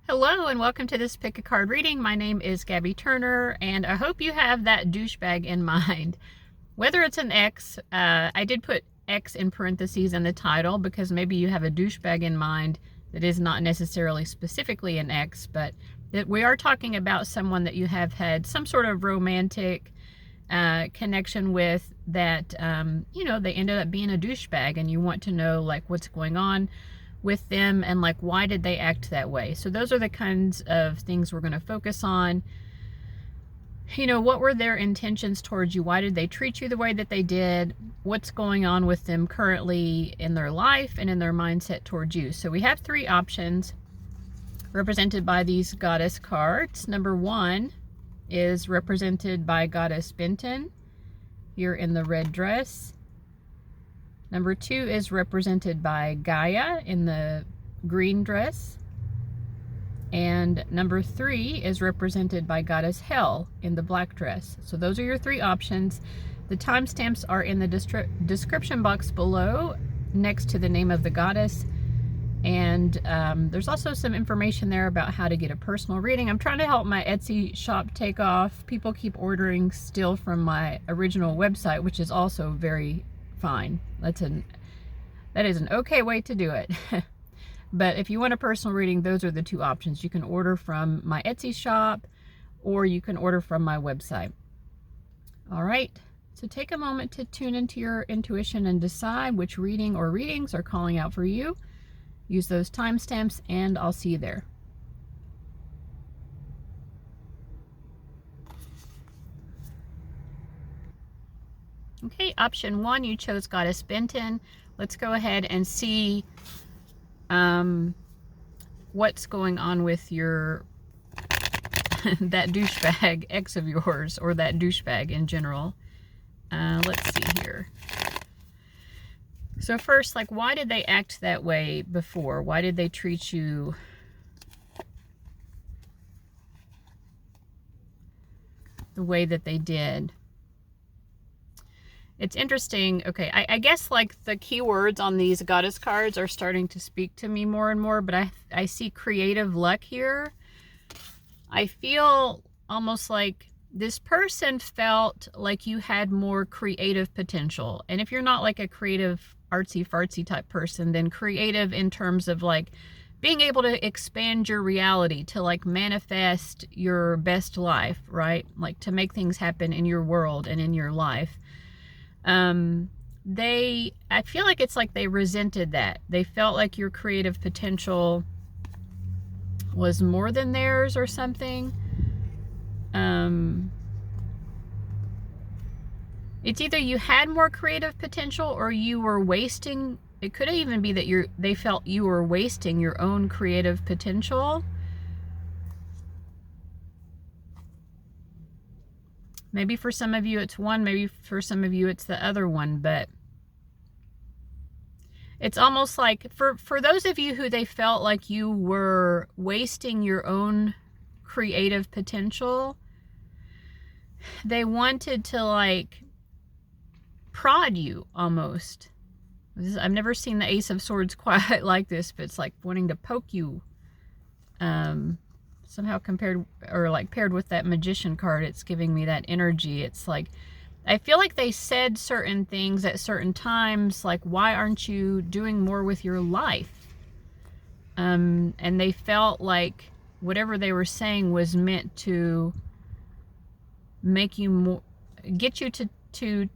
Hello and welcome to this pick a card reading. My name is Gabby Turner and I hope you have that douchebag in mind. Whether it's an X, I did put X in parentheses in the title because maybe you have a douchebag in mind that is not necessarily specifically an X, but that we are talking about someone that you have had some sort of romantic connection with that, they ended up being a douchebag and you want to know like what's going on with them and like why did they act that way. So those are the kinds of things we're going to focus on. What were their intentions towards you? Why did they treat you the way that they did? What's going on with them currently in their life and in their mindset towards you? So we have three options represented by these goddess cards. Number one is represented by goddess Benten here in the red dress. Number two is represented by Gaia in the green dress. And number three is represented by goddess Hell in the black dress. So those are your three options. The timestamps are in the description box below next to the name of the goddess. And there's also some information there about how to get a personal reading. I'm trying to help my Etsy shop take off. People keep ordering still from my original website, which is also very fine. That is an okay way to do it. But if you want a personal reading, those are the two options. You can order from my Etsy shop or you can order from my website. All right, so take a moment to tune into your intuition and decide which reading or readings are calling out for you. Use those timestamps and I'll see you there. Okay, option one, you chose goddess Benten. Let's go ahead and see what's going on with your that douchebag ex of yours, or that douchebag in general. Let's see here. So first, like, why did they act that way before? Why did they treat you the way that they did? It's interesting. Okay, I guess like the keywords on these goddess cards are starting to speak to me more and more, but I see creative luck here. I feel almost like this person felt like you had more creative potential. And if you're not like a creative artsy fartsy type person, then creative in terms of like being able to expand your reality, to like manifest your best life, right? Like to make things happen in your world and in your life. I feel like it's like they resented that. They felt like your creative potential was more than theirs or something. It's either you had more creative potential or you were wasting. It could even be that they felt you were wasting your own creative potential. Maybe for some of you it's one, maybe for some of you it's the other one, but it's almost like for those of you who they felt like you were wasting your own creative potential, they wanted to like prod you almost. I've never seen the Ace of Swords quite like this, but it's like wanting to poke you. Somehow paired with that Magician card, it's giving me that energy. It's like, I feel like they said certain things at certain times, like, why aren't you doing more with your life? And they felt like whatever they were saying was meant to make you more, get you to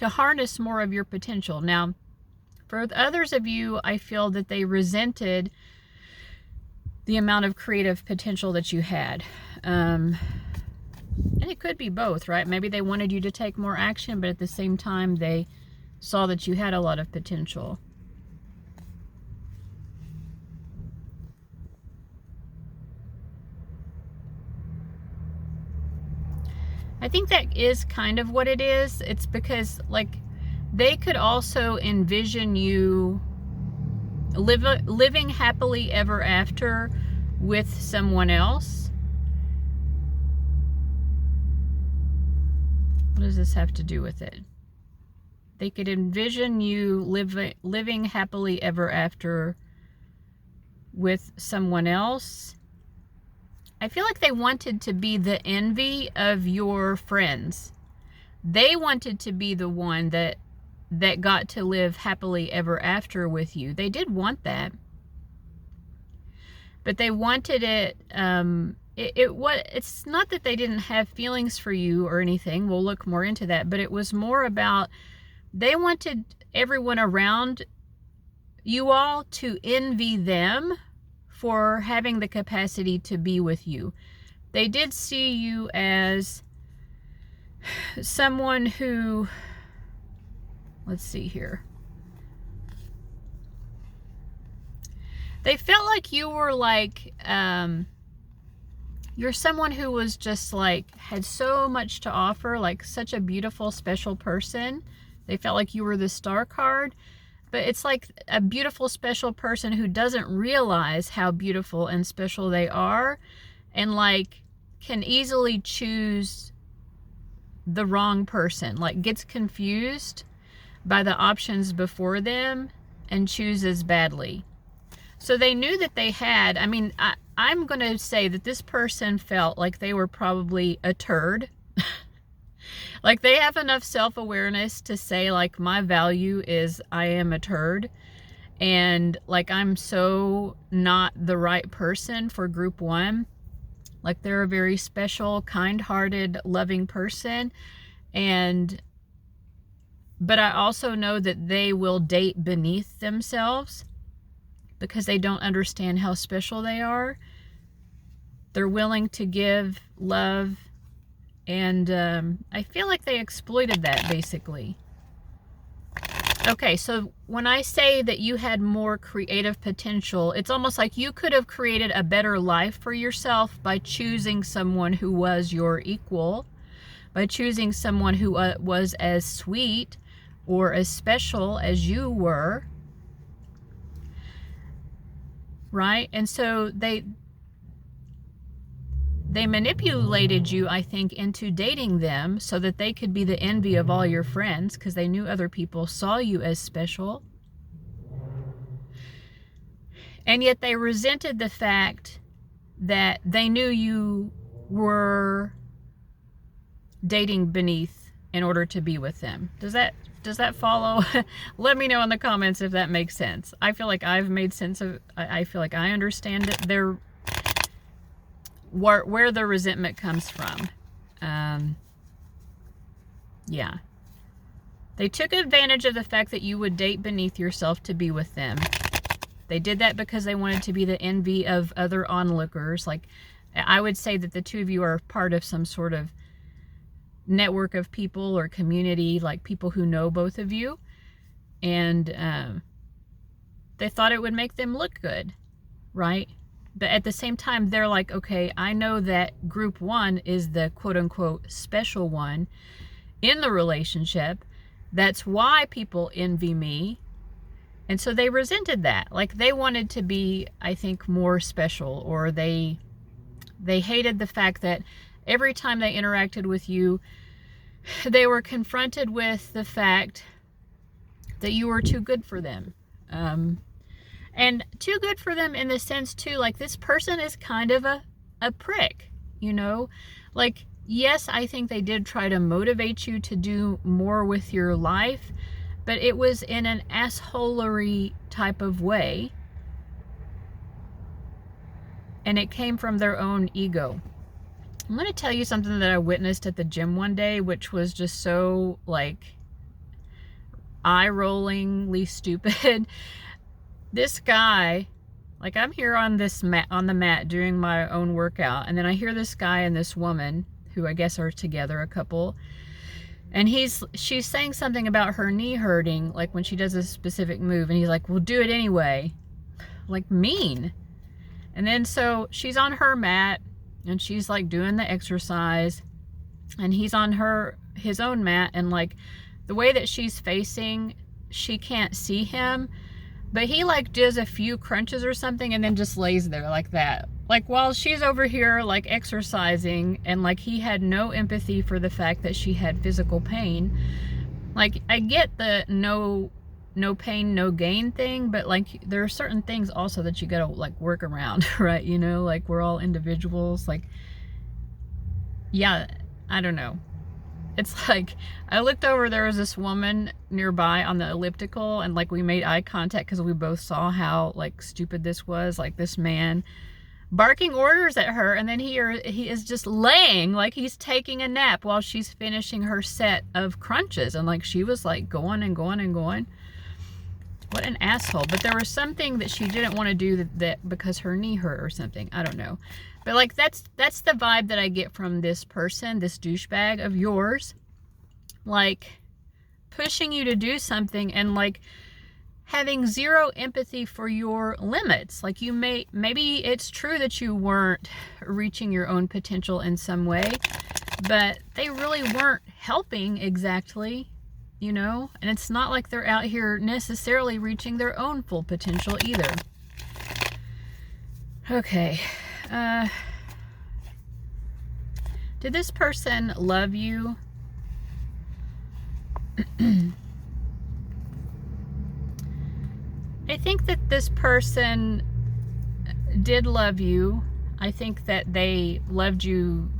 harness more of your potential. Now, for others of you, I feel that they resented the amount of creative potential that you had. And it could be both, right? Maybe they wanted you to take more action, but at the same time, they saw that you had a lot of potential. I think that is kind of what it is. It's because, like, they could also envision you living happily ever after with someone else. What does this have to do with it? They could envision you living happily ever after with someone else. I feel like they wanted to be the envy of your friends. They wanted to be the one that got to live happily ever after with you. They did want that. But they wanted it, it's not that they didn't have feelings for you or anything. We'll look more into that. But it was more about, they wanted everyone around you all to envy them for having the capacity to be with you. They did see you as someone who, let's see here. They felt like you were like, you're someone who was just like, had so much to offer, like such a beautiful, special person. They felt like you were the star card, but it's like a beautiful, special person who doesn't realize how beautiful and special they are, and like can easily choose the wrong person, like gets confused by the options before them and chooses badly. So they knew that they had, I mean, I'm going to say that this person felt like they were probably a turd. Like they have enough self-awareness to say like, my value is I am a turd. And like, I'm so not the right person for group one. Like they're a very special, kind-hearted, loving person. But I also know that they will date beneath themselves because they don't understand how special they are. They're willing to give love, and I feel like they exploited that, basically. Okay, so when I say that you had more creative potential, it's almost like you could have created a better life for yourself by choosing someone who was your equal, by choosing someone who was as sweet or as special as you were. Right? And so they manipulated you, I think, into dating them so that they could be the envy of all your friends, because they knew other people saw you as special. And yet they resented the fact that they knew you were dating beneath in order to be with them. Does that follow? Let me know in the comments if that makes sense. I feel like I've made sense of, I feel like I understand it. Where the resentment comes from. Yeah. They took advantage of the fact that you would date beneath yourself to be with them. They did that because they wanted to be the envy of other onlookers. Like, I would say that the two of you are part of some sort of network of people or community, like people who know both of you, and they thought it would make them look good, right? But at the same time, they're like, okay, I know that group one is the quote-unquote special one in the relationship. That's why people envy me. And so they resented that. Like, they wanted to be, I think, more special, or they hated the fact that every time they interacted with you, they were confronted with the fact that you were too good for them. And too good for them in the sense, too, like, this person is kind of a prick, you know? Like, yes, I think they did try to motivate you to do more with your life, but it was in an assholery type of way. And it came from their own ego. I'm going to tell you something that I witnessed at the gym one day, which was just so, like, eye-rollingly stupid. This guy, like, I'm here on this mat, on the mat doing my own workout, and then I hear this guy and this woman, who I guess are together, a couple, and she's saying something about her knee hurting, like when she does a specific move, and he's like, well, do it anyway. Like, mean. And then so she's on her mat, and she's like doing the exercise, and he's on his own mat, and like the way that she's facing, she can't see him, but he like does a few crunches or something and then just lays there like that, like while she's over here like exercising, and like he had no empathy for the fact that she had physical pain. Like, I get the no no pain, no gain thing, but like there are certain things also that you gotta like work around, right? You know, like we're all individuals. Like, yeah, I don't know. It's like, I looked over, there was this woman nearby on the elliptical, and like we made eye contact because we both saw how like stupid this was. Like this man barking orders at her, and then he is just laying like he's taking a nap while she's finishing her set of crunches, and like she was like going and going and going. What an asshole. But there was something that she didn't want to do that because her knee hurt or something. I don't know. But like that's the vibe that I get from this person, this douchebag of yours. Like pushing you to do something and like having zero empathy for your limits. Like you maybe it's true that you weren't reaching your own potential in some way, but they really weren't helping exactly. You know, and it's not like they're out here necessarily reaching their own full potential either. Okay. Did this person love you? I think that this person did love you. I think that they loved you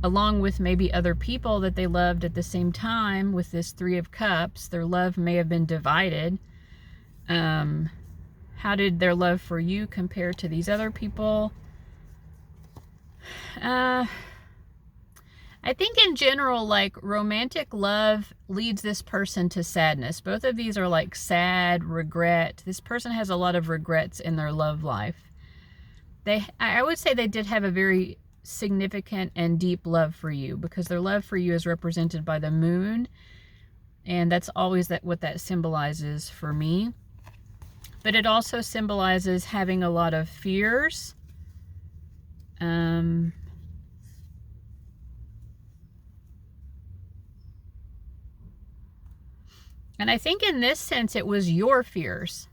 along with maybe other people that they loved at the same time. With this Three of Cups, their love may have been divided. How did their love for you compare to these other people? I think in general, like romantic love leads this person to sadness. Both of these are like sad, regret. This person has a lot of regrets in their love life. I would say they did have a very significant and deep love for you, because their love for you is represented by the moon, and that's always what that symbolizes for me. But it also symbolizes having a lot of fears, and I think in this sense it was your fears.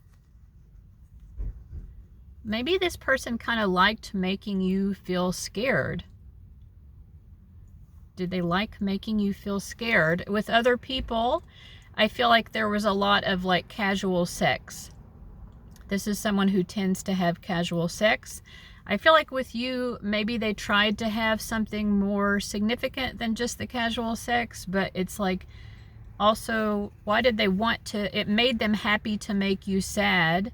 Maybe this person kind of liked making you feel scared. Did they like making you feel scared? With other people, I feel like there was a lot of like casual sex. This is someone who tends to have casual sex. I feel like with you, maybe they tried to have something more significant than just the casual sex, but it's like also, why did they want to? It made them happy to make you sad.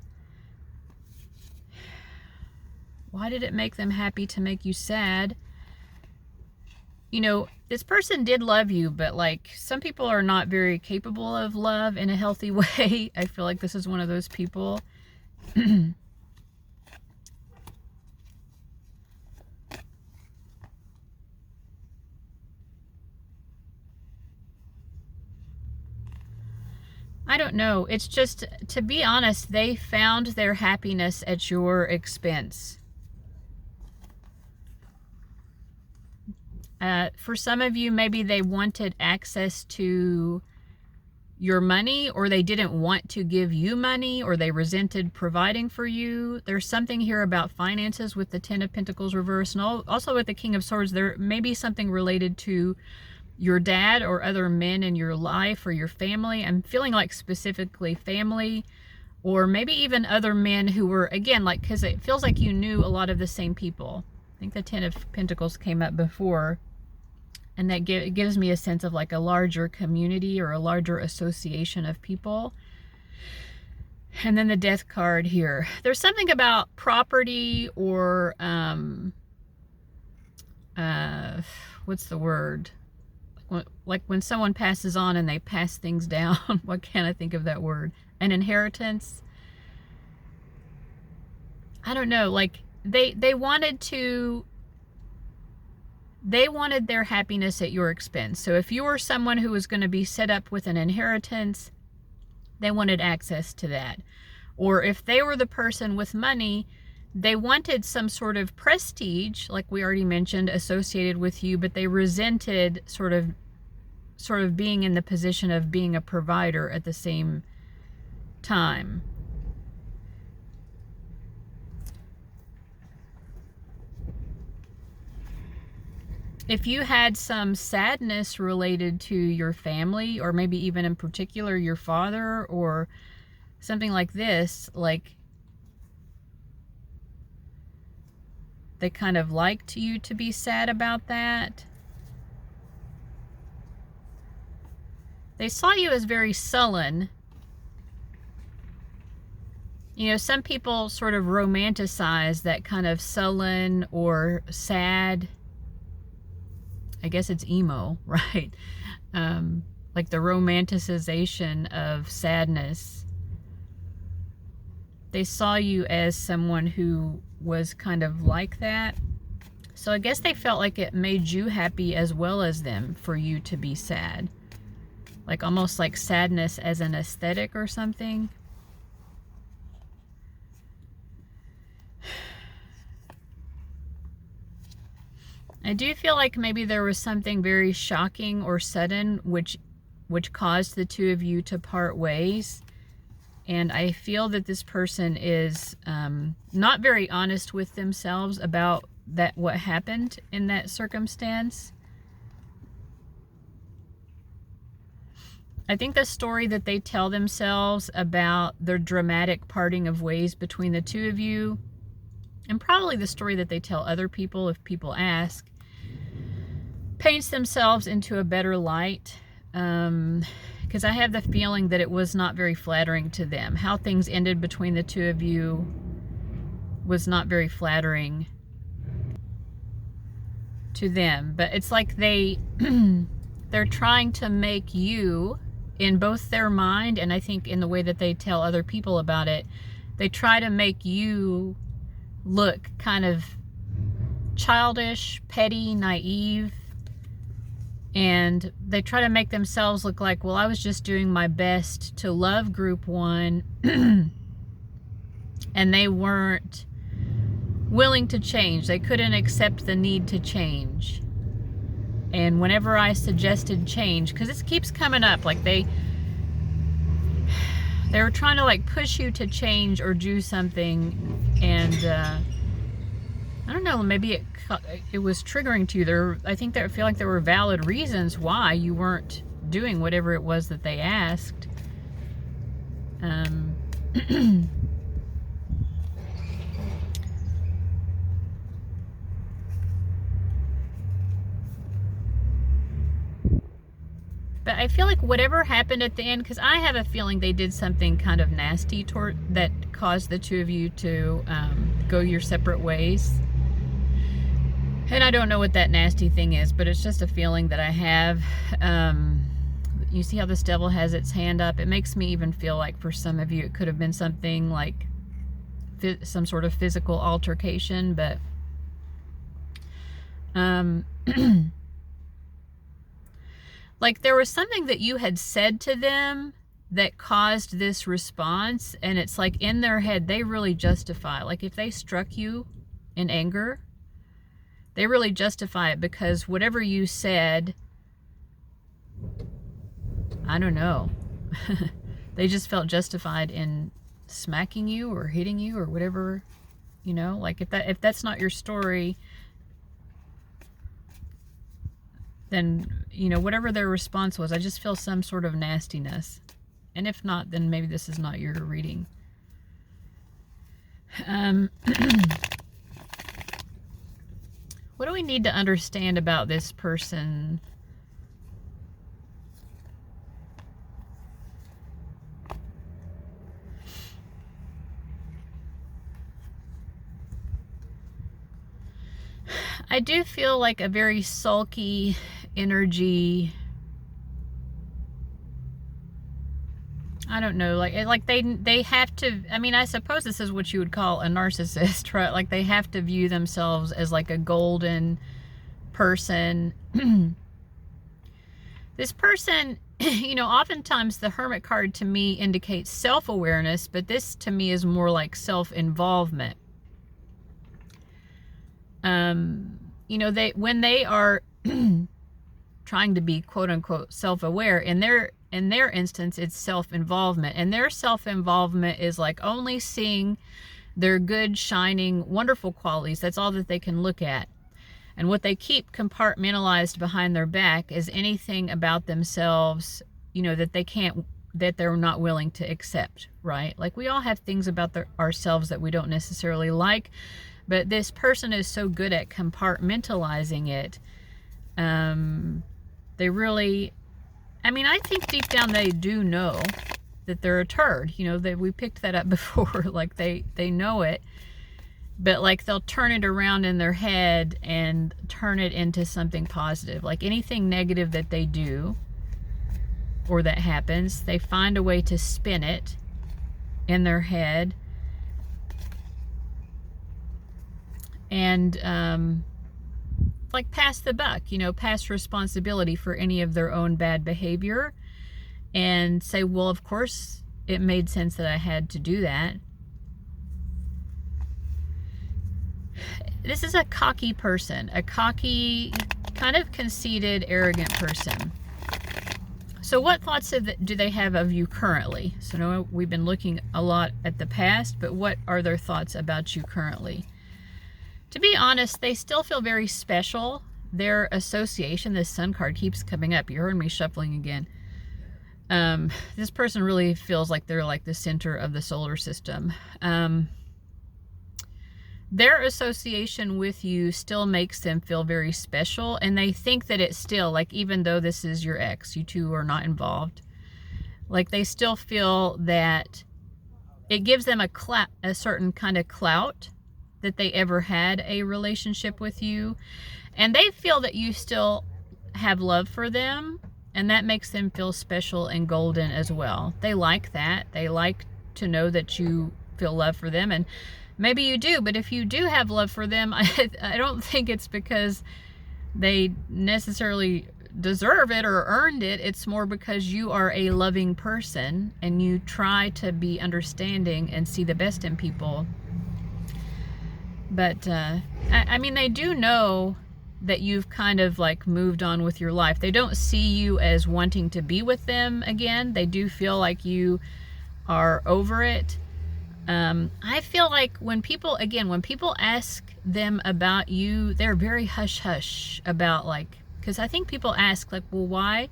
Why did it make them happy to make you sad? You know, this person did love you, but like some people are not very capable of love in a healthy way. I feel like this is one of those people. I don't know. It's just, to be honest, they found their happiness at your expense. For some of you, maybe they wanted access to your money, or they didn't want to give you money, or they resented providing for you. There's something here about finances with the Ten of Pentacles reversed, and also with the King of Swords. There may be something related to your dad or other men in your life or your family. I'm feeling like specifically family, or maybe even other men who were, again, like, because it feels like you knew a lot of the same people. I think the Ten of Pentacles came up before. And that gives me a sense of like a larger community or a larger association of people. And then the Death card here. There's something about property or, what's the word? Like when someone passes on and they pass things down. Why can't I think of that word? An inheritance. I don't know. Like they wanted their happiness at your expense. So if you were someone who was going to be set up with an inheritance, they wanted access to that. Or if they were the person with money, they wanted some sort of prestige, like we already mentioned, associated with you, but they resented sort of being in the position of being a provider at the same time. if you had some sadness related to your family, or maybe even in particular your father, or something like this, like they kind of liked you to be sad about that. They saw you as very sullen. You know, some people sort of romanticize that kind of sullen or sad. I guess it's emo, right? Like the romanticization of sadness. They saw you as someone who was kind of like that. So I guess they felt like it made you happy as well as them for you to be sad. Like almost like sadness as an aesthetic or something. I do feel like maybe there was something very shocking or sudden which caused the two of you to part ways. And I feel that this person is not very honest with themselves about what happened in that circumstance. I think the story that they tell themselves about their dramatic parting of ways between the two of you, and probably the story that they tell other people if people ask, paints themselves into a better light. Because I have the feeling that it was not very flattering to them. How things ended between the two of you was not very flattering to them. But it's like they're trying to make you, in both their mind and I think in the way that they tell other people about it, they try to make you look kind of childish, petty, naive. And they try to make themselves look like, well, I was just doing my best to love group one. And they weren't willing to change. They couldn't accept the need to change. And whenever I suggested change, because this keeps coming up, like they were trying to like push you to change or do something. And I don't know, maybe it was triggering to you. I think that I feel like there were valid reasons why you weren't doing whatever it was that they asked. But I feel like whatever happened at the end, because I have a feeling they did something kind of nasty that caused the two of you to go your separate ways. And I don't know what that nasty thing is, but it's just a feeling that I have. You see how this devil has its hand up? It makes me even feel like for some of you it could have been something like some sort of physical altercation, but like there was something that you had said to them that caused this response, and it's like in their head they really justify, like if they struck you in anger, they really justify it because whatever you said, I don't know, they just felt justified in smacking you or hitting you or whatever, you know, like if that's not your story, then, you know, whatever their response was, I just feel some sort of nastiness. And if not, then maybe this is not your reading. What do we need to understand about this person? I do feel like a very sulky energy. I don't know, like they have to, I mean, I suppose this is what you would call a narcissist, right? Like they have to view themselves as like a golden person. This person, you know, oftentimes the Hermit card to me indicates self-awareness, but this to me is more like self-involvement. You know, when they are trying to be quote unquote self-aware, in their instance, it's self-involvement, and their self-involvement is like only seeing their good, shining, wonderful qualities. That's all that they can look at. And what they keep compartmentalized behind their back is anything about themselves, you know, that they can't, that they're not willing to accept, right? Like we all have things about ourselves that we don't necessarily like, but this person is so good at compartmentalizing it. They really, I mean, I think deep down they do know that they're a turd. You know, that we picked that up before. Like they know it, but like they'll turn it around in their head and turn it into something positive. Like anything negative that they do or that happens, they find a way to spin it in their head and like pass the buck, you know, pass responsibility for any of their own bad behavior and say, well, of course it made sense that I had to do that. This is a cocky person, a cocky, kind of conceited, arrogant person. So what thoughts do they have of you currently? So now we've been looking a lot at the past, but what are their thoughts about you currently? To be honest, they still feel very special. Their association, this Sun card keeps coming up. You heard me shuffling again. This person really feels like they're like the center of the solar system. Their association with you still makes them feel very special, and they think that it's still, like, even though this is your ex, you two are not involved, like they still feel that it gives them a certain kind of clout that they ever had a relationship with you, and they feel that you still have love for them, and that makes them feel special and golden as well. They like that. They like to know that you feel love for them, and maybe you do, but if you do have love for them, I don't think it's because they necessarily deserve it or earned it. It's more because you are a loving person and you try to be understanding and see the best in people. But, I mean, they do know that you've kind of like moved on with your life. They don't see you as wanting to be with them again. They do feel like you are over it. I feel like when people ask them about you, they're very hush-hush about, like, because I think people ask, like, well, why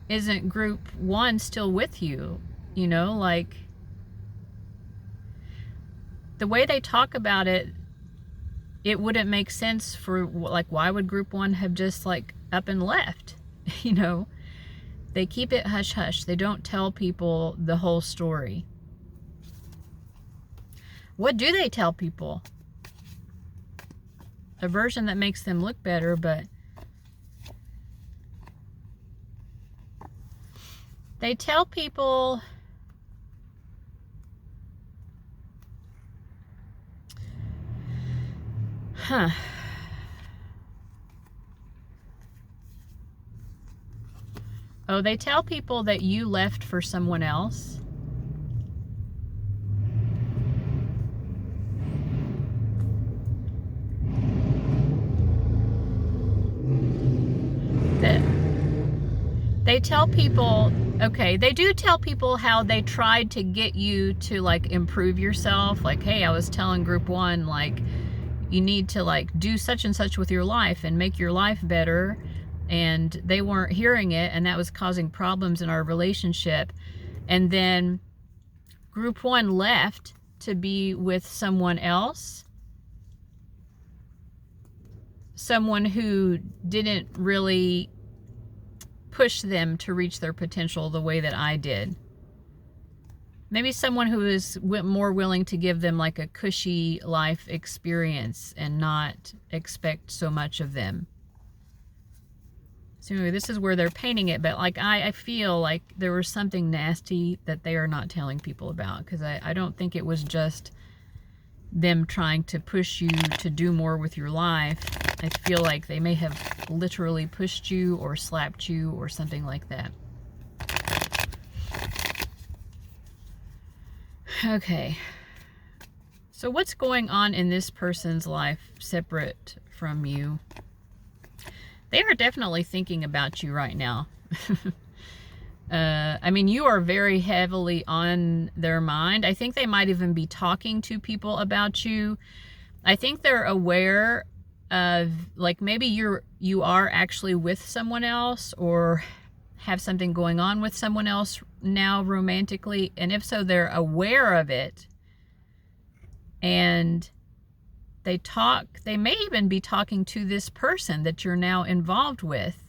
isn't group one still with you? You know, like, the way they talk about it, it wouldn't make sense for, like, why would group one have just, like, up and left? You know, they keep it hush-hush. They don't tell people the whole story. What do they tell people? A version that makes them look better, but they tell people oh, they tell people that you left for someone else. They tell people, okay, they do tell people how they tried to get you to, like, improve yourself. Like, hey, I was telling group one, like, you need to, like, do such and such with your life and make your life better. And they weren't hearing it, and that was causing problems in our relationship. And then group one left to be with someone else. Someone who didn't really push them to reach their potential the way that I did. Maybe someone who is more willing to give them, like, a cushy life experience and not expect so much of them. So anyway, this is where they're painting it, but, like, I feel like there was something nasty that they are not telling people about, because I don't think it was just them trying to push you to do more with your life. I feel like they may have literally pushed you or slapped you or something like that. Okay. So what's going on in this person's life separate from you? They are definitely thinking about you right now. I mean, you are very heavily on their mind. I think they might even be talking to people about you. I think they're aware like maybe you are actually with someone else, or have something going on with someone else now romantically, and if so, they're aware of it, and they may even be talking to this person that you're now involved with.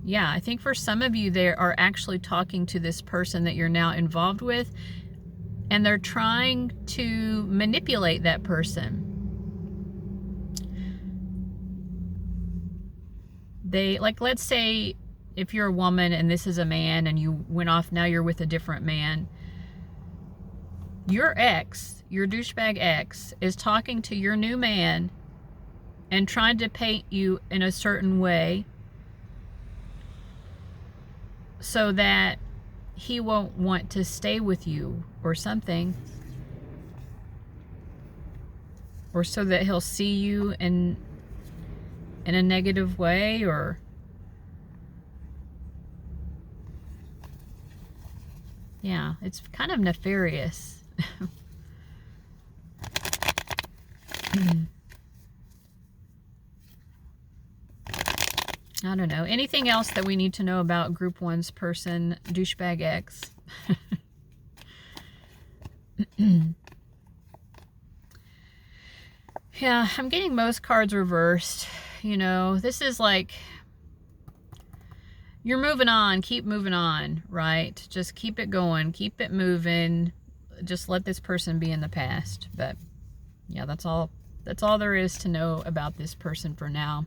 Yeah, I think for some of you, they are actually talking to this person that you're now involved with, and they're trying to manipulate that person. Like, let's say if you're a woman and this is a man and you went off, now you're with a different man. Your ex, your douchebag ex, is talking to your new man and trying to paint you in a certain way so that he won't want to stay with you or something. Or so that he'll see you in a negative way, or yeah, it's kind of nefarious. I don't know. Anything else that we need to know about Group 1's person, Douchebag X? Yeah, I'm getting most cards reversed. You know, this is like, you're moving on, keep moving on, right? Just keep it going, keep it moving. Just let this person be in the past. But yeah, that's all there is to know about this person for now.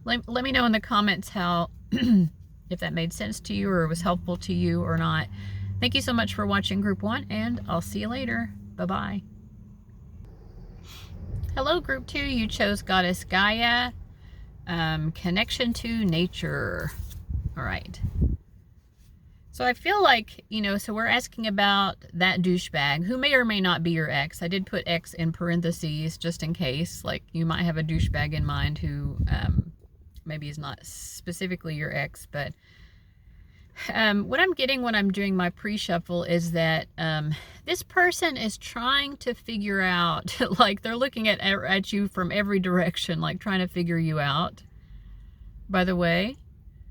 Let me know in the comments how, if that made sense to you or was helpful to you or not. Thank you so much for watching Group 1, and I'll see you later. Bye-bye. Hello, Group 2. You chose Goddess Gaia. Connection to nature. All right. So I feel like, you know, so we're asking about that douchebag who may or may not be your ex. I did put ex in parentheses just in case. Like, you might have a douchebag in mind who maybe is not specifically your ex, but what I'm getting when I'm doing my pre-shuffle is that this person is trying to figure out, like they're looking at you from every direction, like trying to figure you out. By the way,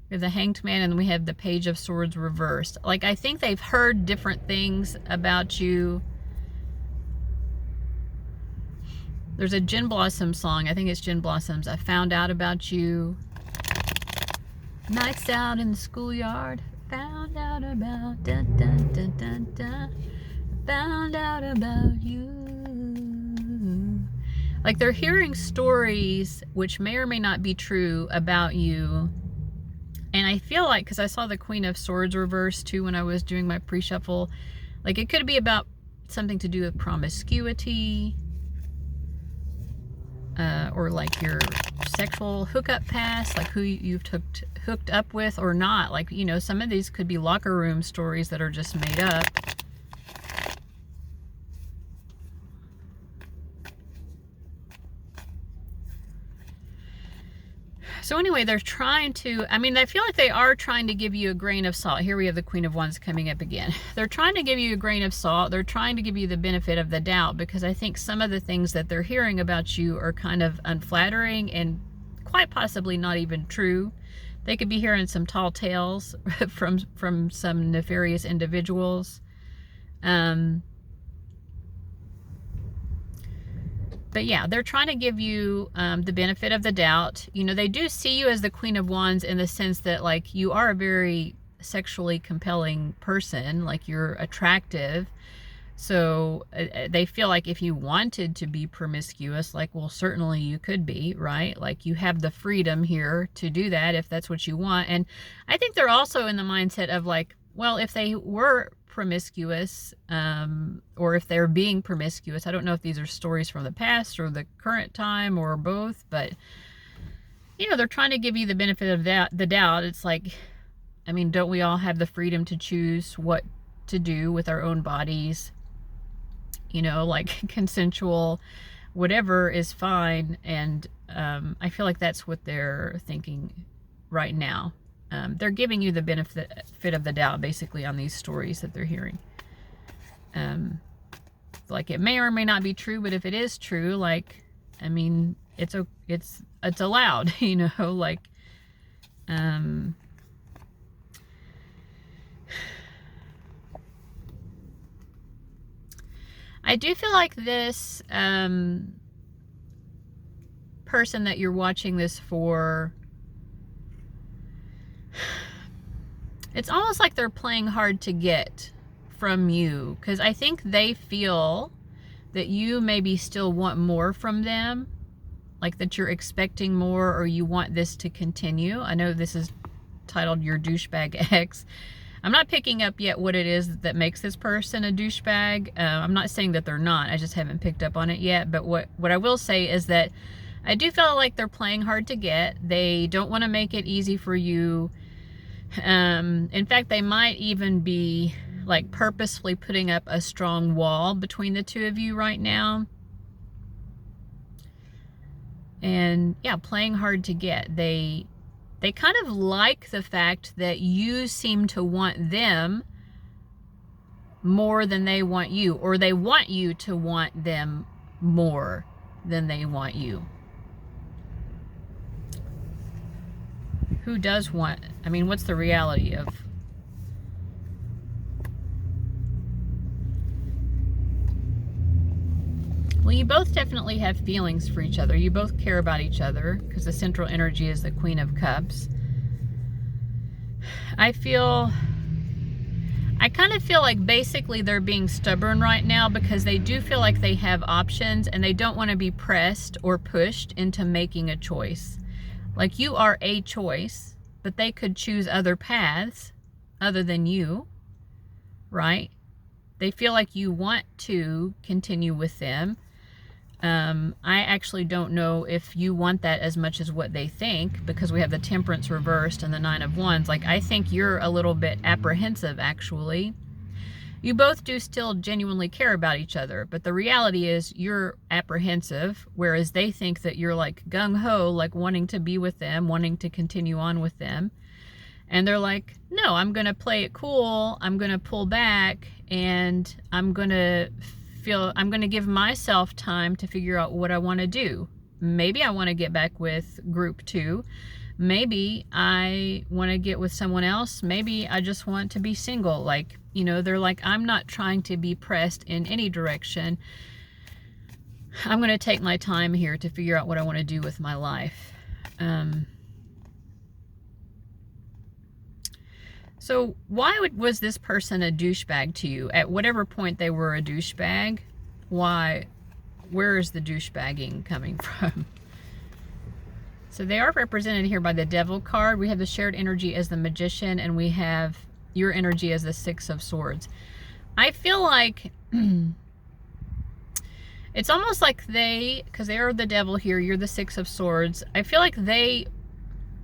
we have the Hanged Man and we have the Page of Swords reversed. Like, I think they've heard different things about you. There's a Gin Blossom song. I think it's Gin Blossoms. I found out about you. Nights out in the schoolyard. Found out about dun, dun, dun, dun, dun. Found out about you. Like, they're hearing stories which may or may not be true about you. And I feel like, because I saw the Queen of Swords reversed too when I was doing my pre-shuffle, like it could be about something to do with promiscuity, or like your sexual hookup past, like who you've hooked up with or not. Like, you know, some of these could be locker room stories that are just made up. So anyway, they're trying to, I mean, I feel like they are trying to give you a grain of salt. Here we have the Queen of Wands coming up again. They're trying to give you a grain of salt. They're trying to give you the benefit of the doubt, because I think some of the things that they're hearing about you are kind of unflattering and quite possibly not even true. They could be hearing some tall tales from some nefarious individuals. But yeah, they're trying to give you the benefit of the doubt. You know, they do see you as the Queen of Wands in the sense that, like, you are a very sexually compelling person. Like, you're attractive. So they feel like if you wanted to be promiscuous, like, well, certainly you could be, right? Like, you have the freedom here to do that if that's what you want. And I think they're also in the mindset of, like, well, if they were promiscuous, or if they're being promiscuous, I don't know if these are stories from the past or the current time or both, but, you know, they're trying to give you the benefit of the doubt. It's like, I mean, don't we all have the freedom to choose what to do with our own bodies? You know, like, consensual, whatever is fine. And I feel like that's what they're thinking right now. They're giving you the benefit of the doubt, basically, on these stories that they're hearing. like it may or may not be true, but if it is true, like, I mean, it's allowed, you know, like, I do feel like this person that you're watching this for, it's almost like they're playing hard to get from you, because I think they feel that you maybe still want more from them, like that you're expecting more, or you want this to continue. I know this is titled Your Douchebag Ex. I'm not picking up yet what it is that makes this person a douchebag. I'm not saying that they're not. I just haven't picked up on it yet. But what I will say is that I do feel like they're playing hard to get. They don't want to make it easy for you. In fact, they might even be like purposefully putting up a strong wall between the two of you right now. And yeah, playing hard to get. They kind of like the fact that you seem to want them more than they want you, or they want you to want them more than they want you. Who does want, I mean, what's the reality of, well, you both definitely have feelings for each other. You both care about each other, because the central energy is the Queen of Cups. I kind of feel like basically they're being stubborn right now, because they do feel like they have options and they don't want to be pressed or pushed into making a choice. Like, you are a choice, but they could choose other paths other than you, right? They feel like you want to continue with them. I actually don't know if you want that as much as what they think, because we have the Temperance reversed and the Nine of Wands. Like, I think you're a little bit apprehensive, actually. You both do still genuinely care about each other, but the reality is you're apprehensive, whereas they think that you're like gung-ho, like wanting to be with them, wanting to continue on with them. And they're like, no, I'm going to play it cool. I'm going to pull back, and I'm going to give myself time to figure out what I want to do. Maybe I want to get back with group 2. Maybe I want to get with someone else. Maybe I just want to be single. Like, you know, they're like, I'm not trying to be pressed in any direction. I'm going to take my time here to figure out what I want to do with my life. So why was this person a douchebag to you? At whatever point they were a douchebag, why? Where is the douchebagging coming from? So they are represented here by the Devil card. We have the shared energy as the Magician, and we have your energy as the Six of Swords. I feel like it's almost like because they are the Devil here, you're the Six of Swords. I feel like they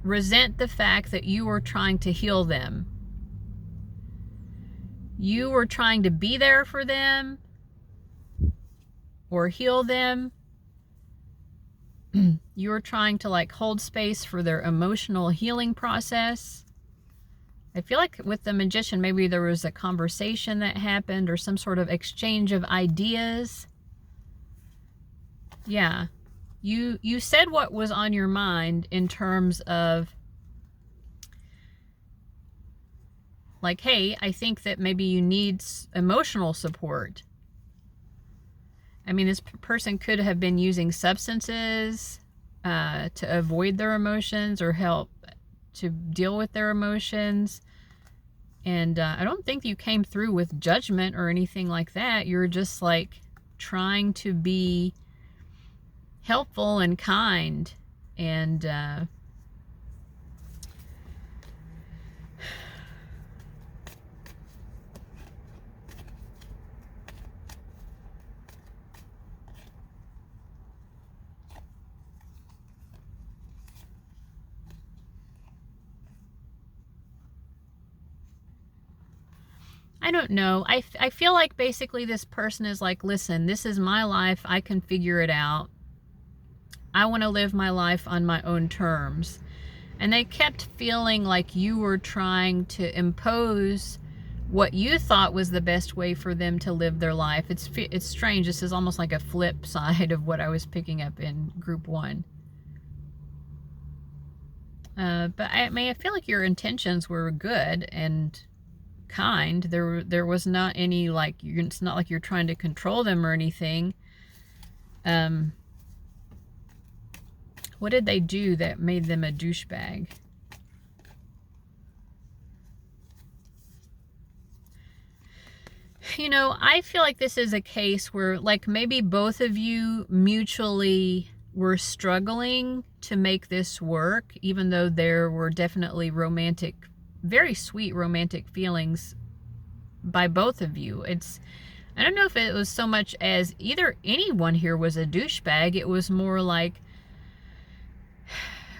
resent the fact that you were trying to heal them. You were trying to be there for them or heal them. You were trying to like hold space for their emotional healing process. I feel like with the Magician, maybe there was a conversation that happened or some sort of exchange of ideas. Yeah. You said what was on your mind in terms of like, hey, I think that maybe you need emotional support. I mean, this person could have been using substances to avoid their emotions or help to deal with their emotions. And I don't think you came through with judgment or anything like that. You're just like trying to be helpful and kind. And I don't know. I feel like basically this person is like, listen, this is my life. I can figure it out. I want to live my life on my own terms. And they kept feeling like you were trying to impose what you thought was the best way for them to live their life. It's strange. This is almost like a flip side of what I was picking up in group 1. But I feel like your intentions were good and kind. There was not any, like, it's not like you're trying to control them or anything. What did they do that made them a douchebag? You know, I feel like this is a case where, like, maybe both of you mutually were struggling to make this work, even though there were definitely romantic, very sweet romantic feelings by both of you. I don't know if it was so much as either anyone here was a douchebag. It was more like,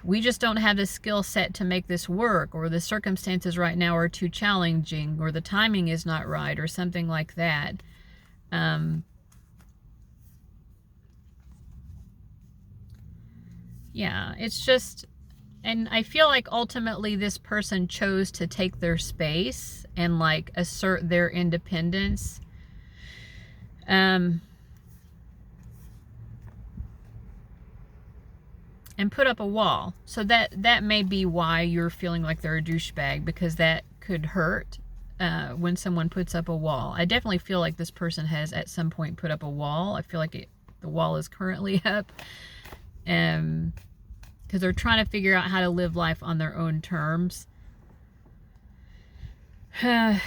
we just don't have the skill set to make this work, or the circumstances right now are too challenging, or the timing is not right, or something like that. Yeah, it's just, and I feel like ultimately this person chose to take their space and, like, assert their independence. And put up a wall. So that may be why you're feeling like they're a douchebag, because that could hurt when someone puts up a wall. I definitely feel like this person has at some point put up a wall. I feel like the wall is currently up. Because they're trying to figure out how to live life on their own terms. I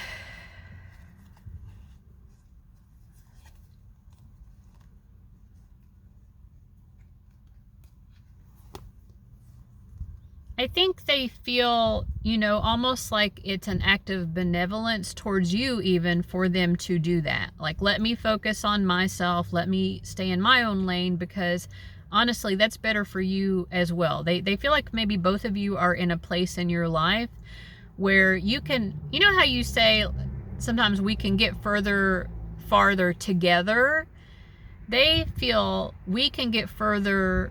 think they feel, you know, almost like it's an act of benevolence towards you even for them to do that. Like, let me focus on myself. Let me stay in my own lane, because honestly, that's better for you as well. They feel like maybe both of you are in a place in your life where you can, you know how you say sometimes we can get farther together? They feel we can get further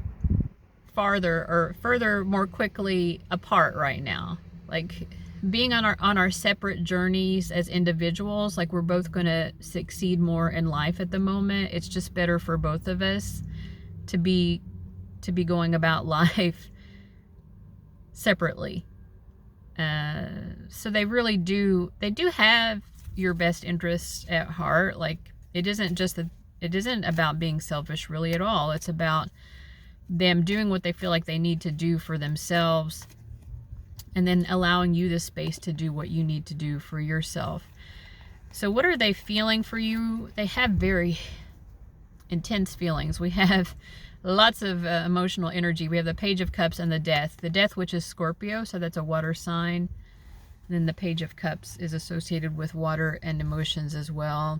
more quickly apart right now. Like, being on our separate journeys as individuals, like, we're both going to succeed more in life at the moment. It's just better for both of us to be going about life separately. So they really do have your best interests at heart. Like, it isn't about being selfish really at all. It's about them doing what they feel like they need to do for themselves, and then allowing you the space to do what you need to do for yourself. So what are they feeling for you? They have very intense feelings. We have lots of emotional energy. We have the Page of Cups and the Death. The Death, which is Scorpio, so that's a water sign. And then the Page of Cups is associated with water and emotions as well.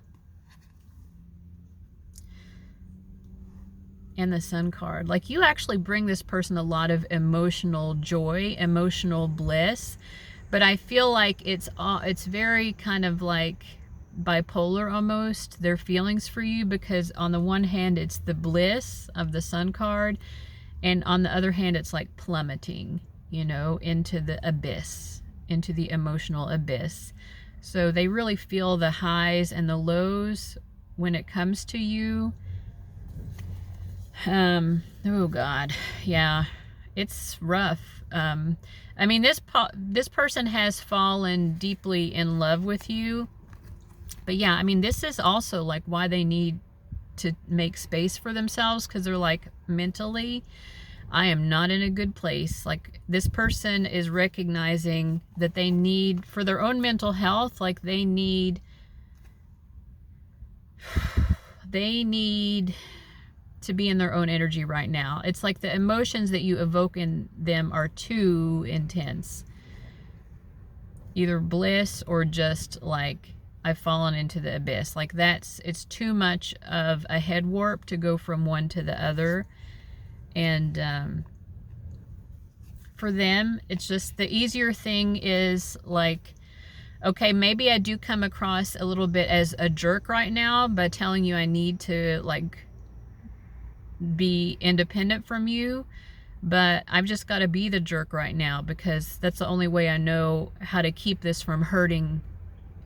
And the Sun card. Like, you actually bring this person a lot of emotional joy, emotional bliss, but I feel like it's very kind of like bipolar almost, their feelings for you, because on the one hand it's the bliss of the Sun card, and on the other hand it's like plummeting, you know, into the abyss, into the emotional abyss. So they really feel the highs and the lows when it comes to you. Oh God, yeah, it's rough. I mean, this person has fallen deeply in love with you, but yeah, I mean, this is also like why they need to make space for themselves, because they're like, mentally, I am not in a good place. Like, this person is recognizing that they need, for their own mental health, like they need to be in their own energy right now. It's like the emotions that you evoke in them are too intense. Either bliss or just like, I've fallen into the abyss. Like, it's too much of a head warp to go from one to the other. And for them, it's just the easier thing is like, okay, maybe I do come across a little bit as a jerk right now by telling you I need to like be independent from you, but I've just got to be the jerk right now, because that's the only way I know how to keep this from hurting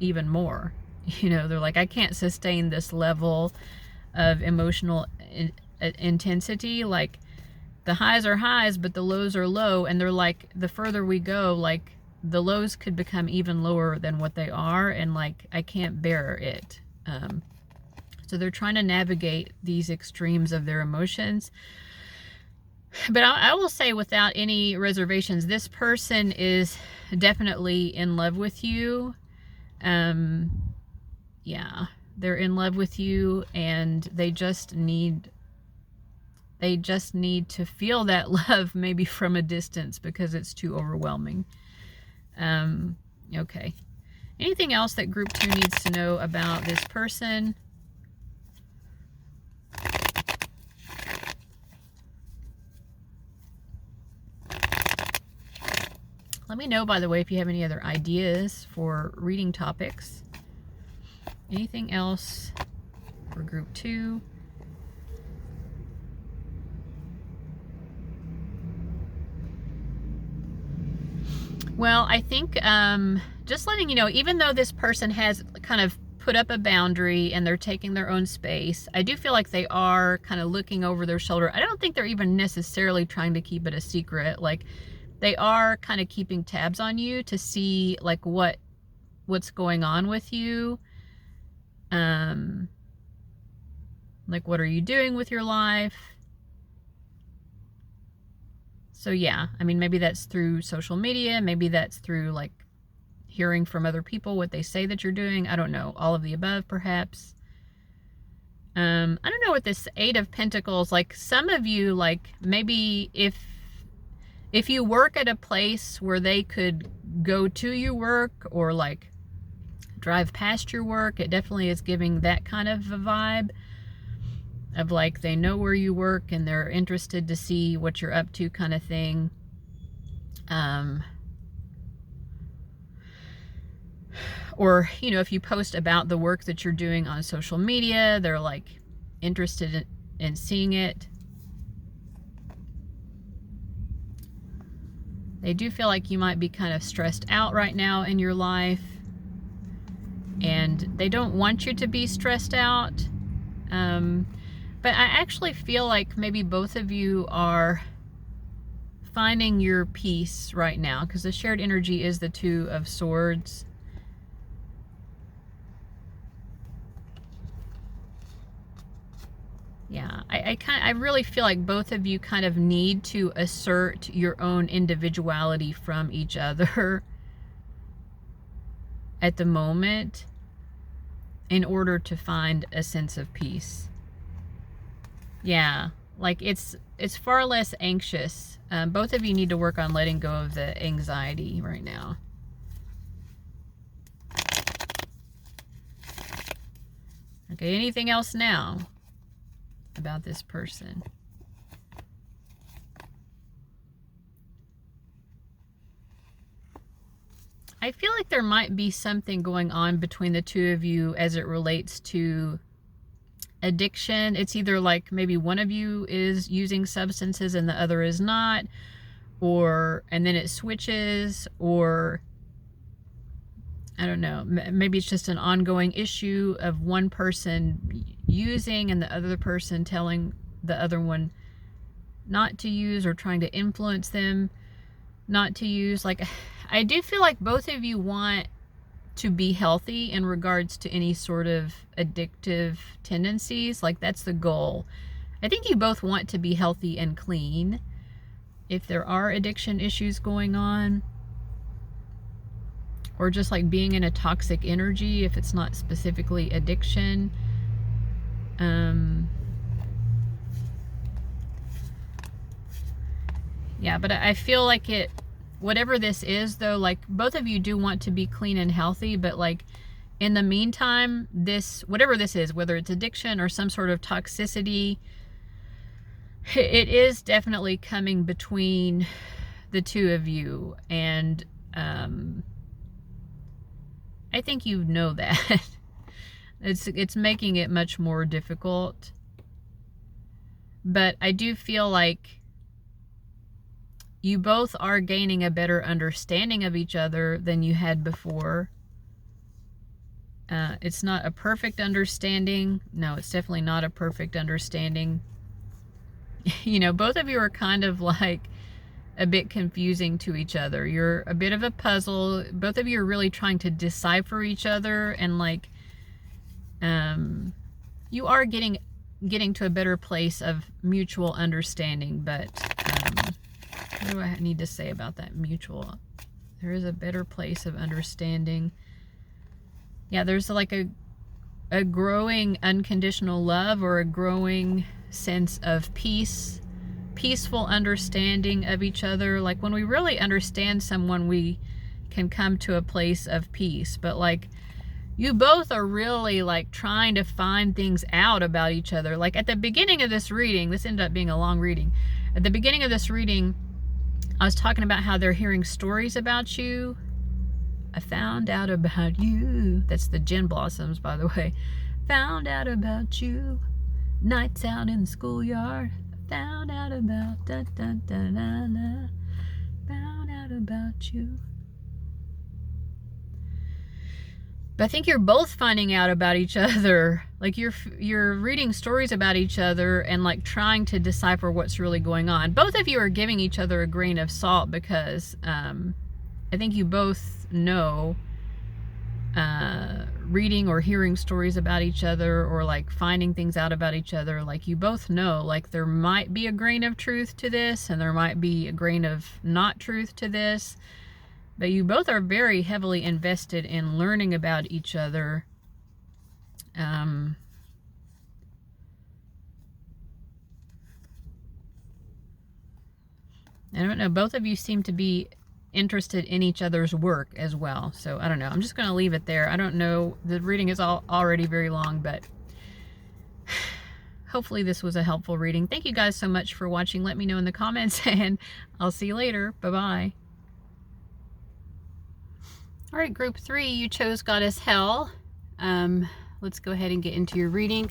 even more. You know, they're like, I can't sustain this level of emotional intensity. Like, the highs are highs, but the lows are low. And they're like, the further we go, like, the lows could become even lower than what they are. And like, I can't bear it. So they're trying to navigate these extremes of their emotions. But I will say, without any reservations, this person is definitely in love with you. Yeah, they're in love with you, and they just need to feel that love, maybe from a distance, because it's too overwhelming. Okay. Anything else that group 2 needs to know about this person? Let me know, by the way, if you have any other ideas for reading topics. Anything else for group 2? Well, I think just letting you know, even though this person has kind of put up a boundary and they're taking their own space, I do feel like they are kind of looking over their shoulder. I don't think they're even necessarily trying to keep it a secret. Like, they are kind of keeping tabs on you to see like what's going on with you. Like, what are you doing with your life? So yeah, I mean, maybe that's through social media, maybe that's through like hearing from other people what they say that you're doing. I don't know, all of the above perhaps. I don't know what this 8 of Pentacles, like, some of you, like, maybe if you work at a place where they could go to your work or like drive past your work, it definitely is giving that kind of a vibe of like, they know where you work and they're interested to see what you're up to, kind of thing. Or, you know, if you post about the work that you're doing on social media, they're like interested in seeing it. They do feel like you might be kind of stressed out right now in your life, and they don't want you to be stressed out. But I actually feel like maybe both of you are finding your peace right now, because the shared energy is the 2 of Swords. Yeah, I really feel like both of you kind of need to assert your own individuality from each other at the moment in order to find a sense of peace. Yeah, like, it's far less anxious. Both of you need to work on letting go of the anxiety right now. Okay, anything else now about this person? I feel like there might be something going on between the 2 of you as it relates to addiction. It's either like maybe one of you is using substances and the other is not, and then it switches, or I don't know, maybe it's just an ongoing issue of one person using and the other person telling the other one not to use, or trying to influence them not to use. Like, I do feel like both of you want to be healthy in regards to any sort of addictive tendencies. Like, that's the goal. I think you both want to be healthy and clean if there are addiction issues going on, or just like being in a toxic energy if it's not specifically addiction. Yeah, but I feel like whatever this is though, like, both of you do want to be clean and healthy, but like, in the meantime, whatever this is, whether it's addiction or some sort of toxicity, it is definitely coming between the 2 of you, and I think you know that. It's making it much more difficult. But I do feel like you both are gaining a better understanding of each other than you had before. It's not a perfect understanding. No, it's definitely not a perfect understanding. You know, both of you are kind of like a bit confusing to each other. You're a bit of a puzzle. Both of you are really trying to decipher each other, and like you are getting to a better place of mutual understanding. But what do I need to say about that mutual? There is a better place of understanding. Yeah, there's like a growing unconditional love, or a growing sense of peace, peaceful understanding of each other. Like when we really understand someone, we can come to a place of peace. But like you both are really like trying to find things out about each other. Like at the beginning of this reading, this ended up being a long reading. At the beginning of this reading, I was talking about how they're hearing stories about you. I found out about you. That's the gin blossoms, by the way. Found out about you. Nights out in the schoolyard. Found out about da da da da da. Found out about you. But I think you're both finding out about each other. Like you're reading stories about each other and like trying to decipher what's really going on. Both of you are giving each other a grain of salt because I think you both know reading or hearing stories about each other, or like finding things out about each other. Like you both know like there might be a grain of truth to this, and there might be a grain of not truth to this. But you both are very heavily invested in learning about each other. I don't know, both of you seem to be interested in each other's work as well. So I don't know, I'm just going to leave it there. I don't know, the reading is already very long, but hopefully this was a helpful reading. Thank you guys so much for watching. Let me know in the comments, and I'll see you later. Bye-bye. All right, group 3, you chose Goddess Hell. Let's go ahead and get into your reading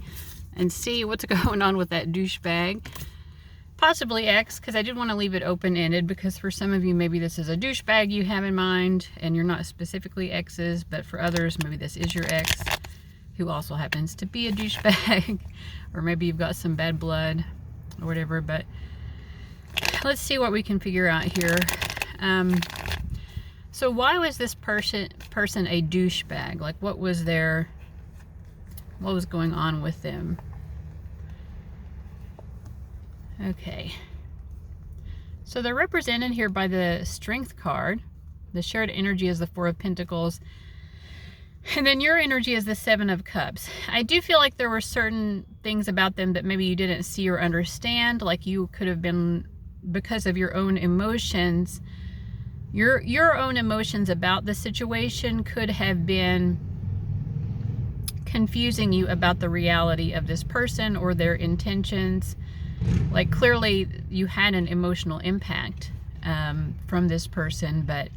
and see what's going on with that douchebag. Possibly X, because I did want to leave it open-ended, because for some of you, maybe this is a douchebag you have in mind, and you're not specifically X's, but for others, maybe this is your X, who also happens to be a douchebag, or maybe you've got some bad blood, or whatever. But let's see what we can figure out here. So why was this person a douchebag? Like, what was going on with them? Okay. So they're represented here by the Strength card. The shared energy is the 4 of Pentacles. And then your energy is the 7 of Cups. I do feel like there were certain things about them that maybe you didn't see or understand. Like you could have been, because of your own emotions, your own emotions about the situation could have been confusing you about the reality of this person or their intentions. Like clearly you had an emotional impact from this person, but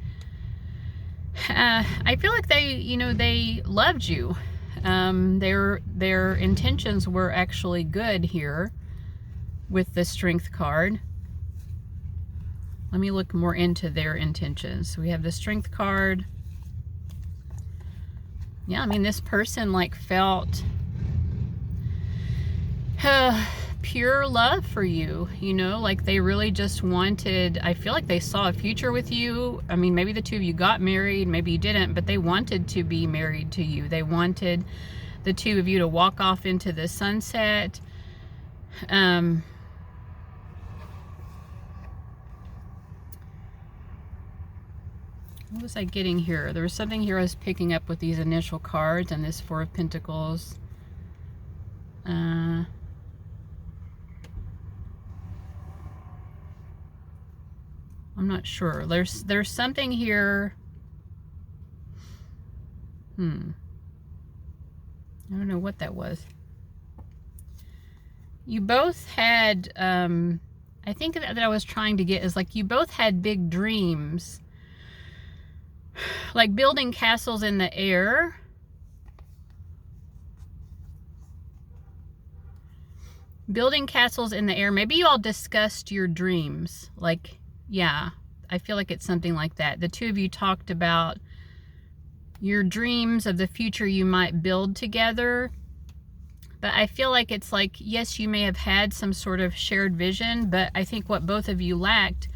I feel like they loved you. Their intentions were actually good here with the Strength card. Let me look more into their intentions. So we have the Strength card. Yeah, I mean, this person like felt pure love for you, you know, like they really just wanted, I feel like they saw a future with you. I mean, maybe the two of you got married, maybe you didn't, but they wanted to be married to you. They wanted the two of you to walk off into the sunset. What was I getting here? There was something here I was picking up with these initial cards and this 4 of Pentacles. I'm not sure. There's something here. I don't know what that was. You both had, I think that I was trying to get is like you both had big dreams. Like building castles in the air. Building castles in the air. Maybe you all discussed your dreams. Like, yeah, I feel like it's something like that. The two of you talked about your dreams of the future you might build together. But I feel like it's like, yes, you may have had some sort of shared vision, but I think what both of you lacked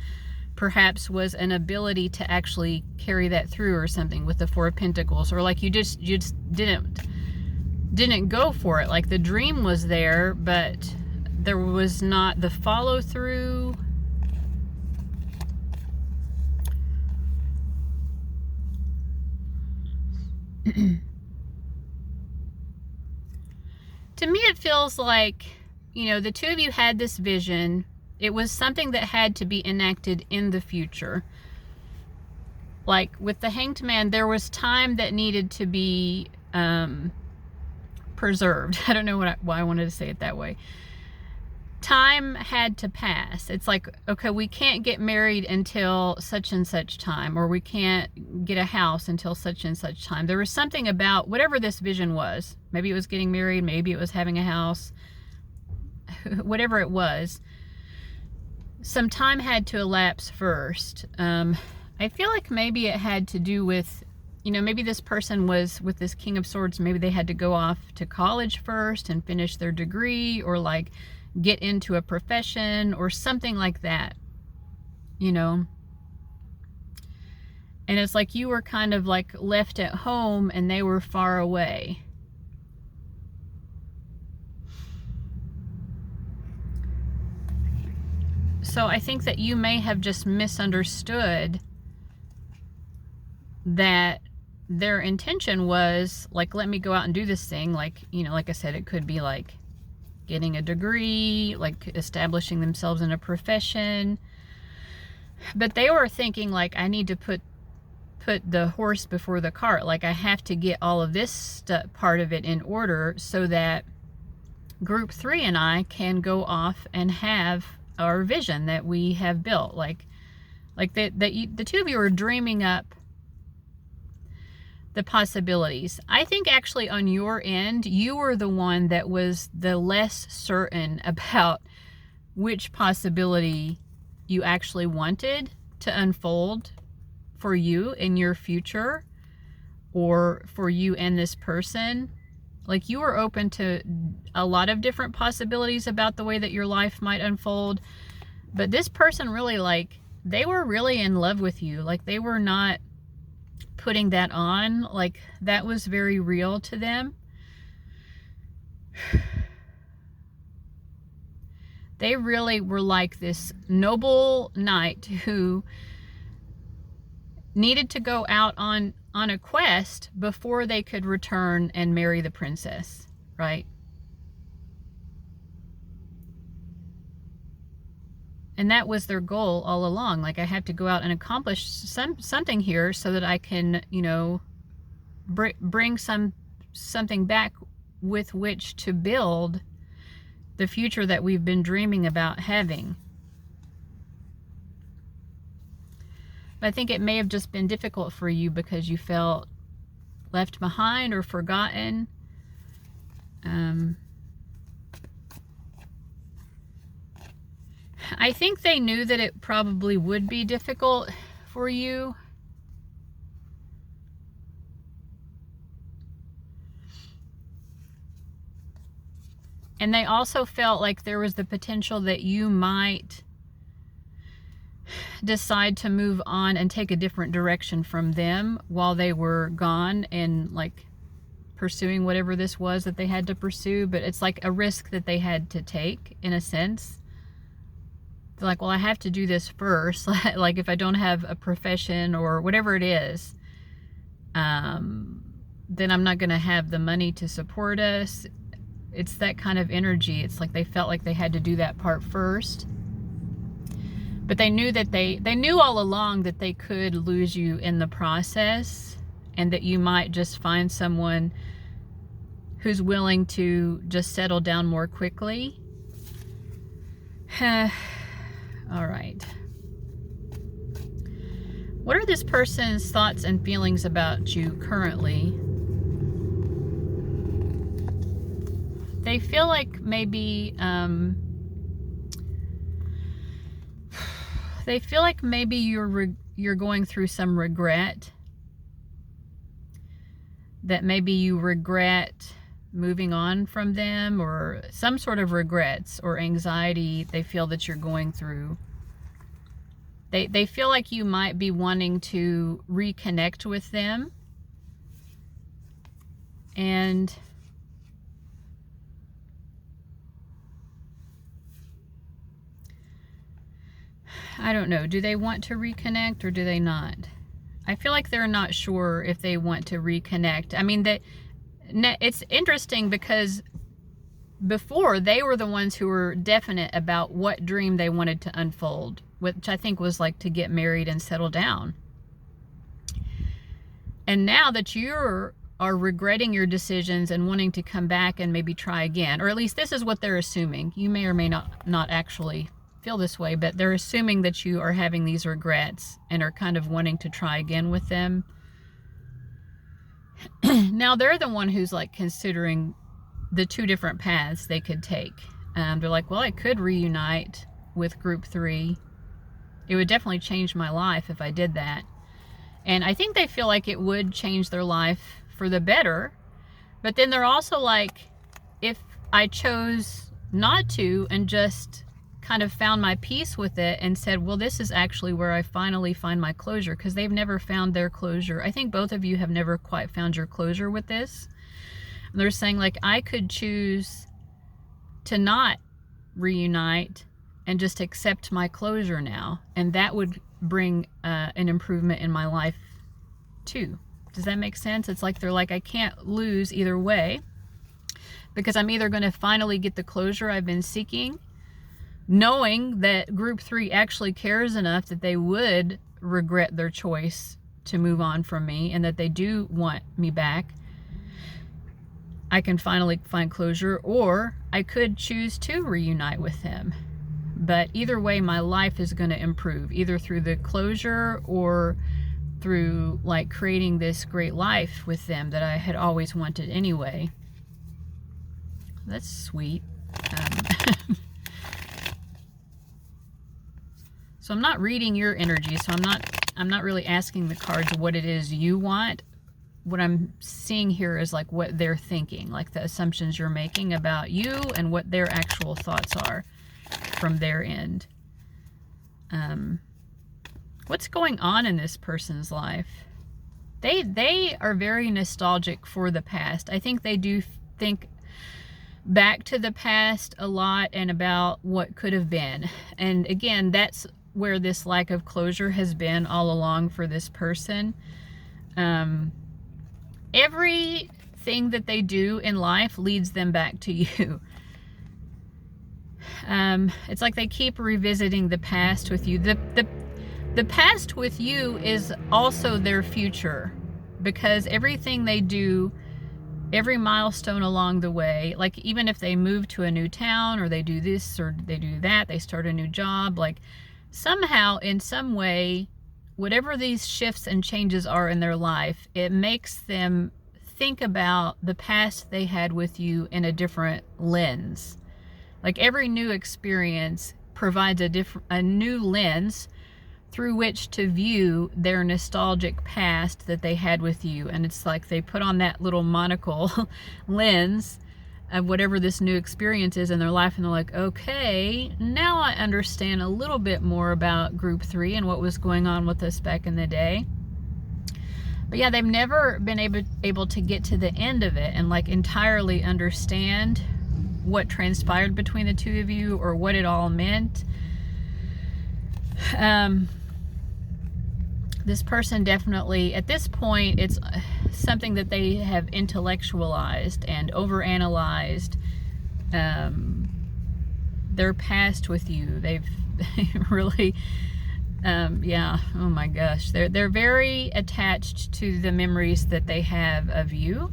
perhaps was an ability to actually carry that through or something with the Four of Pentacles, or like you just didn't go for it. Like the dream was there, but there was not the follow through. To me, it feels like, you know, the two of you had this vision. It was something that had to be enacted in the future. Like with the Hanged Man, there was time that needed to be preserved. I don't know why I wanted to say it that way. Time had to pass. It's like, okay, we can't get married until such and such time, or we can't get a house until such and such time. There was something about whatever this vision was. Maybe it was getting married, maybe it was having a house, whatever it was. Some time had to elapse first. I feel like maybe it had to do with, you know, maybe this person was with this King of Swords, maybe they had to go off to college first and finish their degree, or like get into a profession or something like that, you know. And it's like you were kind of like left at home and they were far away. So I think that you may have just misunderstood that their intention was like, let me go out and do this thing. Like, you know, like I said, it could be like getting a degree, like establishing themselves in a profession. But they were thinking like, I need to put the horse before the cart. Like I have to get all of this part of it in order so that group 3 and I can go off and have our vision that we have built. Like the two of you are dreaming up the possibilities. I think actually on your end, you were the one that was the less certain about which possibility you actually wanted to unfold for you in your future, or for you and this person. Like you were open to a lot of different possibilities about the way that your life might unfold. But this person really, like, they were really in love with you. Like they were not putting that on. Like that was very real to them. They really were like this noble knight who needed to go out on a quest before they could return and marry the princess, right? And that was their goal all along. Like, I have to go out and accomplish something here so that I can, you know, bring something back with which to build the future that we've been dreaming about having. But I think it may have just been difficult for you because you felt left behind or forgotten. I think they knew that it probably would be difficult for you. And they also felt like there was the potential that you might decide to move on and take a different direction from them while they were gone and like pursuing whatever this was that they had to pursue. But it's like a risk that they had to take in a sense. They're like, well, I have to do this first. Like if I don't have a profession or whatever it is, then I'm not going to have the money to support us. It's that kind of energy. It's like they felt like they had to do that part first. But they knew that they knew all along that they could lose you in the process, and that you might just find someone who's willing to just settle down more quickly. All right. What are this person's thoughts and feelings about you currently? They feel like maybe you're going through some regret. that maybe you regret moving on from them, or some sort of regrets or anxiety they feel that you're going through. They feel like you might be wanting to reconnect with them. And I don't know, do they want to reconnect or do they not? I feel like they're not sure if they want to reconnect. I mean, it's interesting because before, they were the ones who were definite about what dream they wanted to unfold, which I think was like to get married and settle down. And now that you are regretting your decisions and wanting to come back and maybe try again, or at least this is what they're assuming. You may or may not actually feel this way, but they're assuming that you are having these regrets and are kind of wanting to try again with them. Now they're the one who's like considering the two different paths they could take. They're like, well, I could reunite with group 3. It would definitely change my life if I did that. And I think they feel like it would change their life for the better. But then they're also like, if I chose not to and just kind of found my peace with it and said, well, this is actually where I finally find my closure, because they've never found their closure. I think both of you have never quite found your closure with this. And they're saying, like, I could choose to not reunite and just accept my closure now, and that would bring an improvement in my life too. Does that make sense? It's like they're like, I can't lose either way, because I'm either going to finally get the closure I've been seeking, knowing that group 3 actually cares enough that they would regret their choice to move on from me and that they do want me back. I can finally find closure, or I could choose to reunite with them. But either way, my life is going to improve, either through the closure or through like creating this great life with them that I had always wanted anyway. That's sweet. So I'm not reading your energy, so I'm not really asking the cards what it is you want. What I'm seeing here is like what they're thinking, like the assumptions you're making about you and what their actual thoughts are from their end. What's going on in this person's life? They are very nostalgic for the past. I think they do think back to the past a lot and about what could have been. And again, that's where this lack of closure has been all along for this person. Everything that they do in life leads them back to you. It's like they keep revisiting the past with you. The past with you is also their future, because everything they do, every milestone along the way, like even if they move to a new town or they do this or they do that, they start a new job, like somehow in some way, whatever these shifts and changes are in their life, it makes them think about the past they had with you in a different lens. Like every new experience provides a new lens through which to view their nostalgic past that they had with you. And it's like they put on that little monocle lens of whatever this new experience is in their life, and they're like, okay, now I understand a little bit more about group 3 and what was going on with us back in the day. But yeah, they've never been able to get to the end of it and like entirely understand what transpired between the two of you or what it all meant. This person definitely, at this point, it's something that they have intellectualized and overanalyzed their past with you. They really, yeah, oh my gosh. They're very attached to the memories that they have of you.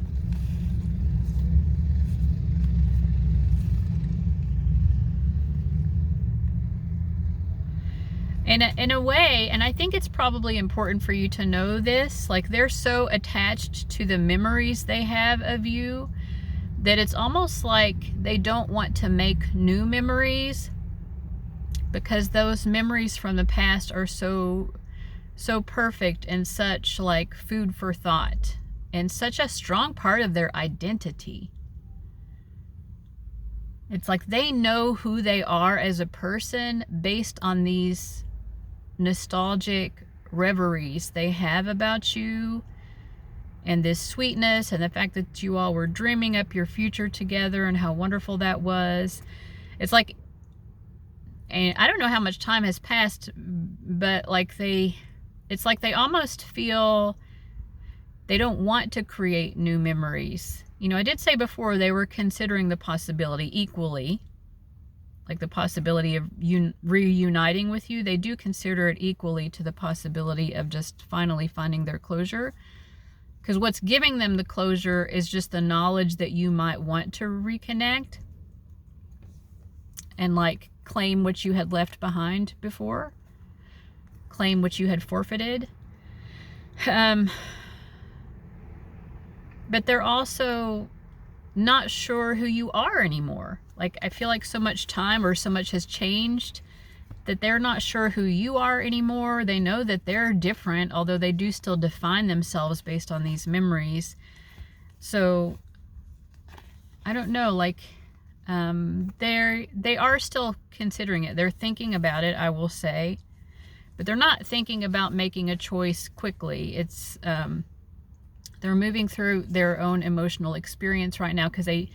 And in a way, and I think it's probably important for you to know this, like they're so attached to the memories they have of you that it's almost like they don't want to make new memories, because those memories from the past are so perfect and such like food for thought. and such a strong part of their identity. It's like they know who they are as a person based on these nostalgic reveries they have about you, and this sweetness, and the fact that you all were dreaming up your future together and how wonderful that was. It's like, and I don't know how much time has passed, but like it's like they almost feel they don't want to create new memories. You know, I did say before they were considering the possibility equally, like the possibility of reuniting with you. They do consider it equally to the possibility of just finally finding their closure. Because what's giving them the closure is just the knowledge that you might want to reconnect and like claim what you had left behind before, claim what you had forfeited. But they're also not sure who you are anymore. Like, I feel like so much time or so much has changed that they're not sure who you are anymore. They know that they're different, although they do still define themselves based on these memories. So I don't know, like, they are still considering it. They're thinking about it, I will say, but they're not thinking about making a choice quickly. It's they're moving through their own emotional experience right now, because they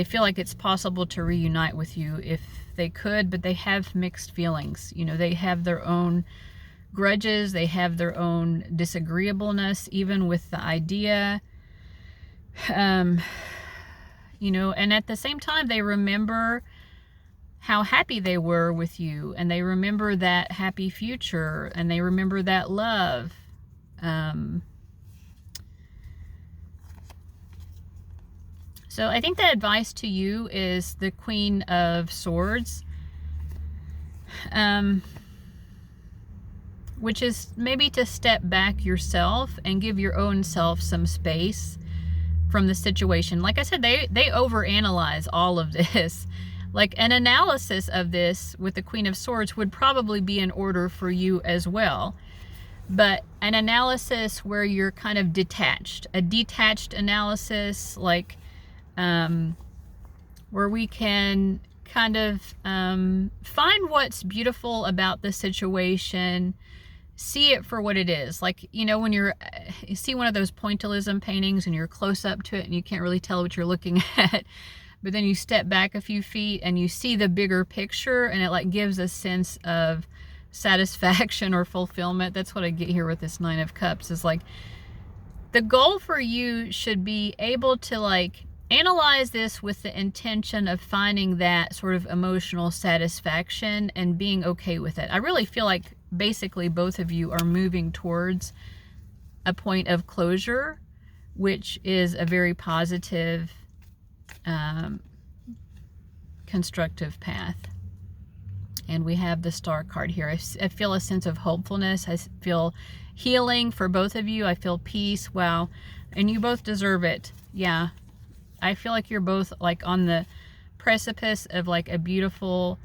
feel like it's possible to reunite with you if they could, but they have mixed feelings. You know, they have their own grudges, they have their own disagreeableness even with the idea. You know, and at the same time they remember how happy they were with you, and they remember that happy future, and they remember that love. So I think the advice to you is the Queen of Swords, which is maybe to step back yourself and give your own self some space from the situation. Like I said, they overanalyze all of this. Like, an analysis of this with the Queen of Swords would probably be in order for you as well. But an analysis where you're kind of detached, a detached analysis, like, where we can kind of find what's beautiful about the situation, see it for what it is. Like, you know, when you see one of those pointillism paintings and you're close up to it and you can't really tell what you're looking at, but then you step back a few feet and you see the bigger picture, and it like gives a sense of satisfaction or fulfillment. That's what I get here with this Nine of Cups, is like, the goal for you should be able to like analyze this with the intention of finding that sort of emotional satisfaction and being okay with it. I really feel like basically both of you are moving towards a point of closure, which is a very positive, constructive path. And we have the Star card here. I feel a sense of hopefulness. I feel healing for both of you. I feel peace. Wow. And you both deserve it. Yeah. I feel like you're both like on the precipice of like a beautiful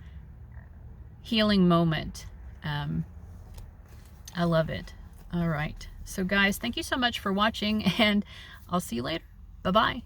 healing moment. I love it. All right. So guys, thank you so much for watching, and I'll see you later. Bye-bye.